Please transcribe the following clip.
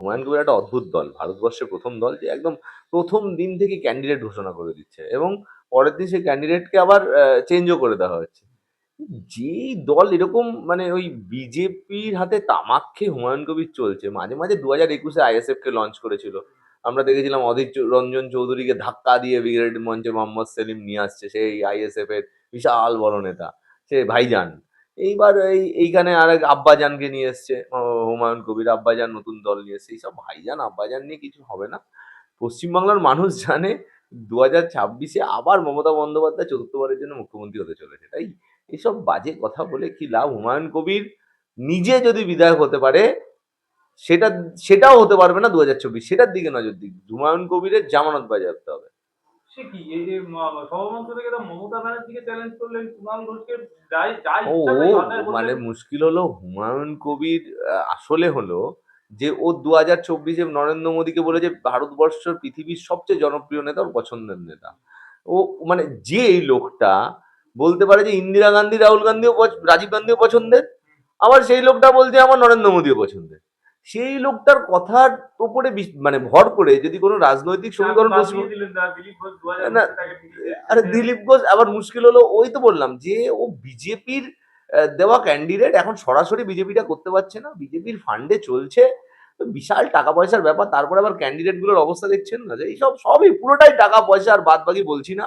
হুমায়ুন কবির একটা অদ্ভুত দল, ভারতবর্ষের প্রথম দল যে একদম প্রথম দিন থেকে ক্যান্ডিডেট ঘোষণা করে দিচ্ছে এবং পরের দিন সেই ক্যান্ডিডেটকে আবার চেঞ্জও করে দেওয়া হচ্ছে। যেই দল এরকম মানে ওই বিজেপির হাতে তামাক খেয়ে হুমায়ুন কবির চলছে, মাঝে মাঝে 2021-এ আইএসএফ কে লঞ্চ করেছিল। আমরা দেখেছিলাম অধীর রঞ্জন চৌধুরীকে ধাক্কা দিয়ে ব্রিগেড মঞ্চে মোহাম্মদ সেলিম নিয়ে আসছে, সেই আইএসএফ এর বিশাল বড় নেতা, সে ভাইজান। এইবার এইখানে আরেক আব্বাজানকে নিয়ে এসছে হুমায়ুন কবির, আব্বাজান নতুন দল নিয়ে এসছে। এইসব ভাইজান আব্বাজান নিয়ে কিছু হবে না। পশ্চিমবাংলার মানুষ জানে 2026-এ আবার মমতা বন্দ্যোপাধ্যায় চতুর্থবারের জন্য মুখ্যমন্ত্রী হতে চলেছে। তাই এসব বাজে কথা বলে কি লাভ? হুমায়ুন কবির নিজে যদি বিধায়ক হতে পারে, সেটা সেটাও হতে পারবে না 2024, সেটার দিকে নজর দিক। হুমায়ুন কবিরের জামানত বাজেয়াপ্ত হবে। সে কি এই যে সভামঞ্চ থেকে তো মমতা ব্যানার্জিকে চ্যালেঞ্জ করলেন, কুণাল ঘোষকে, যাই যা ও ইচ্ছা ও তাই ভাষায় মানে বললেন। মুশকিল হলো হুমায়ুন কবির আসলে হলো যে ও 2024-এ নরেন্দ্র মোদীকে বলে যে ভারতবর্ষের পৃথিবীর সবচেয়ে জনপ্রিয় নেতা, ওর পছন্দের নেতা। ও মানে যে এই লোকটা বলতে পারে যে ইন্দিরা গান্ধী, রাহুল গান্ধীও রাজীব গান্ধীও পছন্দের, আবার সেই লোকটা বলছে আমার নরেন্দ্র মোদীও পছন্দের। সেই লোকটার কথার উপরে মানে ভর করে যদি কোনো রাজনৈতিক আপনি সমীকরণ বাদ পশ্চিম দিয়ে দিলেন, দিলীপ ঘোষ দু হাজার না, উনিশে তাকে টিকিট আরে দিতে। দিলীপ ঘোষ আবার মুশকিল হলো, ওই তো বললাম যে ও বিজেপির দেওয়া ক্যান্ডিডেট, এখন সরাসরি বিজেপিটা করতে পারছে না, বিজেপির ফান্ডে চলছে। তো বিশাল টাকা পয়সার ব্যাপার, তারপরে আবার ক্যান্ডিডেট গুলোর অবস্থা দেখছেন না, যে এইসব সবই পুরোটাই টাকা পয়সা, আর বাদ বাকি বলছি না।